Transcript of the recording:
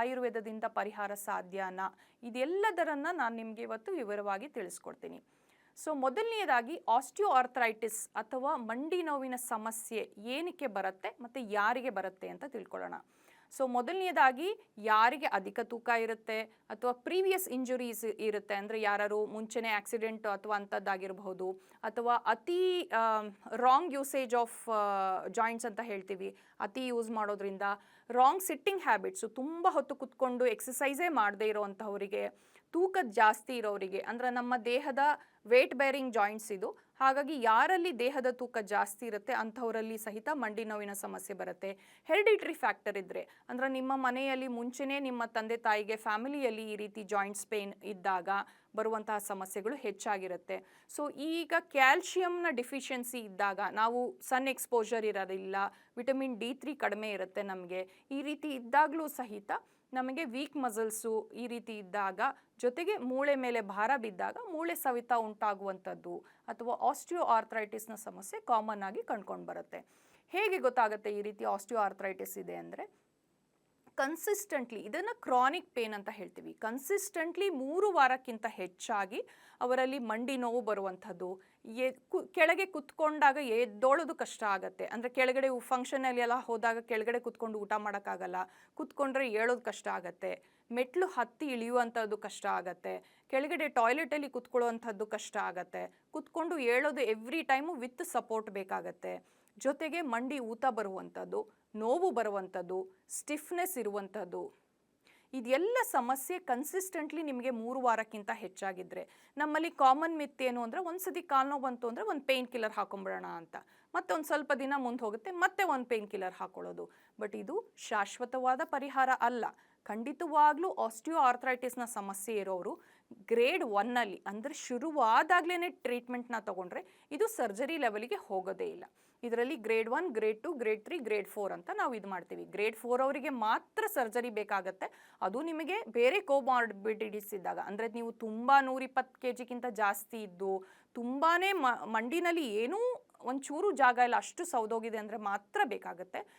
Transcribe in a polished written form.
ಆಯುರ್ವೇದದಿಂದ ಪರಿಹಾರ ಸಾಧ್ಯನಾ? ಇದೆಲ್ಲದರನ್ನು ನಾನು ನಿಮಗೆ ಇವತ್ತು ವಿವರವಾಗಿ ತಿಳಿಸ್ಕೊಡ್ತೀನಿ. ಸೊ ಮೊದಲನೆಯದಾಗಿ ಆಸ್ಟಿಯೋಆರ್ಥರೈಟಿಸ್ ಅಥವಾ ಮಂಡಿ ನೋವಿನ ಸಮಸ್ಯೆ ಏನಕ್ಕೆ ಬರುತ್ತೆ ಮತ್ತು ಯಾರಿಗೆ ಬರುತ್ತೆ ಅಂತ ತಿಳ್ಕೊಳ್ಳೋಣ. ಸೊ ಮೊದಲನೆಯದಾಗಿ ಯಾರಿಗೆ ಅಧಿಕ ತೂಕ ಇರುತ್ತೆ ಅಥವಾ ಪ್ರೀವಿಯಸ್ ಇಂಜುರೀಸ್ ಇರುತ್ತೆ, ಅಂದರೆ ಯಾರು ಮುಂಚೆನೇ ಆಕ್ಸಿಡೆಂಟ್ ಅಥವಾ ಅಂಥದ್ದಾಗಿರಬಹುದು, ಅಥವಾ ಅತಿ ರಾಂಗ್ ಯೂಸೇಜ್ ಆಫ್ ಜಾಯಿಂಟ್ಸ್ ಅಂತ ಹೇಳ್ತೀವಿ, ಅತಿ ಯೂಸ್ ಮಾಡೋದ್ರಿಂದ, ರಾಂಗ್ ಸಿಟ್ಟಿಂಗ್ ಹ್ಯಾಬಿಟ್ಸು, ತುಂಬ ಹೊತ್ತು ಕುತ್ಕೊಂಡು ಎಕ್ಸಸೈಸೇ ಮಾಡದೇ ಇರೋವಂಥವರಿಗೆ, ತೂಕ ಜಾಸ್ತಿ ಇರೋರಿಗೆ, ಅಂದರೆ ನಮ್ಮ ದೇಹದ ವೇಟ್ ಬೇರಿಂಗ್ ಜಾಯಿಂಟ್ಸ್ ಇದು, ಹಾಗಾಗಿ ಯಾರಲ್ಲಿ ದೇಹದ ತೂಕ ಜಾಸ್ತಿ ಇರುತ್ತೆ ಅಂಥವರಲ್ಲಿ ಸಹಿತ ಮಂಡಿ ನೋವಿನ ಸಮಸ್ಯೆ ಬರುತ್ತೆ. ಹೆರಿಡಿಟ್ರಿ ಫ್ಯಾಕ್ಟರ್ ಇದ್ದರೆ, ಅಂದರೆ ನಿಮ್ಮ ಮನೆಯಲ್ಲಿ ಮುಂಚೆನೇ ನಿಮ್ಮ ತಂದೆ ತಾಯಿಗೆ ಫ್ಯಾಮಿಲಿಯಲ್ಲಿ ಈ ರೀತಿ ಜಾಯಿಂಟ್ಸ್ ಪೇನ್ ಇದ್ದಾಗ ಬರುವಂತಹ ಸಮಸ್ಯೆಗಳು ಹೆಚ್ಚಾಗಿರುತ್ತೆ. ಸೊ ಈಗ ಕ್ಯಾಲ್ಶಿಯಂನ ಡಿಫಿಷಿಯನ್ಸಿ ಇದ್ದಾಗ, ನಾವು ಸನ್ ಎಕ್ಸ್ಪೋಜರ್ ಇರೋದಿಲ್ಲ, ವಿಟಮಿನ್ D3 ಕಡಿಮೆ ಇರುತ್ತೆ ನಮಗೆ, ಈ ರೀತಿ ಇದ್ದಾಗಲೂ ಸಹಿತ ನಮಗೆ ವೀಕ್ ಮಸಲ್ಸು ಈ ರೀತಿ ಇದ್ದಾಗ, ಜೊತೆಗೆ ಮೂಳೆ ಮೇಲೆ ಭಾರ ಬಿದ್ದಾಗ ಮೂಳೆ ಸವಿತ ಉಂಟಾಗುವಂಥದ್ದು ಅಥವಾ ಆಸ್ಟಿಯೋಆರ್ಥರೈಟಿಸ್ನ ಸಮಸ್ಯೆ ಕಾಮನ್ ಆಗಿ ಕಂಡುಕೊಂಡು ಬರುತ್ತೆ. ಹೇಗೆ ಗೊತ್ತಾಗುತ್ತೆ ಈ ರೀತಿ ಆಸ್ಟಿಯೋಆರ್ಥರೈಟಿಸ್ ಇದೆ ಅಂದರೆ, ಕನ್ಸಿಸ್ಟೆಂಟ್ಲಿ, ಇದನ್ನು ಕ್ರಾನಿಕ್ ಪೇನ್ ಅಂತ ಹೇಳ್ತೀವಿ, ಕನ್ಸಿಸ್ಟೆಂಟ್ಲಿ 3 ವಾರಕ್ಕಿಂತ ಹೆಚ್ಚಾಗಿ ಅವರಲ್ಲಿ ಮಂಡಿ ನೋವು ಬರುವಂಥದ್ದು, ಕೆಳಗೆ ಕುತ್ಕೊಂಡಾಗ ಎದ್ದೋಳೋದು ಕಷ್ಟ ಆಗುತ್ತೆ, ಅಂದರೆ ಕೆಳಗಡೆ ಫಂಕ್ಷನಲ್ಲಿ ಎಲ್ಲ ಹೋದಾಗ ಕೆಳಗಡೆ ಕುತ್ಕೊಂಡು ಊಟ ಮಾಡೋಕ್ಕಾಗಲ್ಲ, ಕುತ್ಕೊಂಡ್ರೆ ಏಳೋದು ಕಷ್ಟ ಆಗುತ್ತೆ, ಮೆಟ್ಲು ಹತ್ತಿ ಇಳಿಯುವಂಥದ್ದು ಕಷ್ಟ ಆಗುತ್ತೆ, ಕೆಳಗಡೆ ಟಾಯ್ಲೆಟಲ್ಲಿ ಕುತ್ಕೊಳ್ಳುವಂಥದ್ದು ಕಷ್ಟ ಆಗುತ್ತೆ, ಕುತ್ಕೊಂಡು ಏಳೋದು ಎವ್ರಿ ಟೈಮು ವಿತ್ ಸಪೋರ್ಟ್ ಬೇಕಾಗತ್ತೆ, ಜೊತೆಗೆ ಮಂಡಿ ಊತ ಬರುವಂಥದ್ದು, ನೋವು ಬರುವಂಥದ್ದು, ಸ್ಟಿಫ್ನೆಸ್ ಇರುವಂಥದ್ದು, ಇದೆಲ್ಲ ಸಮಸ್ಯೆ ಕನ್ಸಿಸ್ಟೆಂಟ್ಲಿ ನಿಮಗೆ 3 ವಾರಕ್ಕಿಂತ ಹೆಚ್ಚಾಗಿದ್ದರೆ, ನಮ್ಮಲ್ಲಿ ಕಾಮನ್ ಮಿತ್ ಏನು ಅಂದರೆ, ಒಂದು ಸತಿ ಕಾಲು ನೋವು ಬಂತು ಅಂದರೆ ಒಂದು ಪೇಯ್ನ್ ಕಿಲ್ಲರ್ ಹಾಕೊಂಬಿಡೋಣ ಅಂತ, ಮತ್ತೆ ಒಂದು ಸ್ವಲ್ಪ ದಿನ ಮುಂದೆ ಹೋಗುತ್ತೆ ಮತ್ತೆ ಒಂದು ಪೇಯ್ನ್ ಕಿಲ್ಲರ್ ಹಾಕೊಳ್ಳೋದು. ಬಟ್ ಇದು ಶಾಶ್ವತವಾದ ಪರಿಹಾರ ಅಲ್ಲ. ಖಂಡಿತವಾಗ್ಲೂ ಆಸ್ಟಿಯೋಆರ್ಥರೈಟಿಸ್ನ ಸಮಸ್ಯೆ ಇರೋರು ಗ್ರೇಡ್ 1 ಅಂದರೆ ಶುರುವಾದಾಗಲೇ ಟ್ರೀಟ್ಮೆಂಟ್ನ ತೊಗೊಂಡ್ರೆ ಇದು ಸರ್ಜರಿ ಲೆವೆಲಿಗೆ ಹೋಗೋದೇ ಇಲ್ಲ. ಇದರಲ್ಲಿ ಗ್ರೇಡ್ 1, ಗ್ರೇಡ್ 2, ಗ್ರೇಡ್ 3, ಗ್ರೇಡ್ 4 ಅಂತ ನಾವು ಇದು ಮಾಡ್ತೀವಿ. ಗ್ರೇಡ್ 4 ಅವರಿಗೆ ಮಾತ್ರ ಸರ್ಜರಿ ಬೇಕಾಗತ್ತೆ, ಅದು ನಿಮಗೆ ಬೇರೆ ಕೋಮಾರ್ಬಿಡಿಟೀಸ್ ಇದ್ದಾಗ, ಅಂದರೆ ನೀವು ತುಂಬ 120 kgಕ್ಕಿಂತ ಜಾಸ್ತಿ ಇದ್ದು ತುಂಬಾ ಮಂಡಿನಲ್ಲಿ ಏನೂ ಒಂಚೂರು ಜಾಗ ಇಲ್ಲ, ಅಷ್ಟು ಸೌದೋಗಿದೆ ಅಂದರೆ ಮಾತ್ರ ಬೇಕಾಗುತ್ತೆ.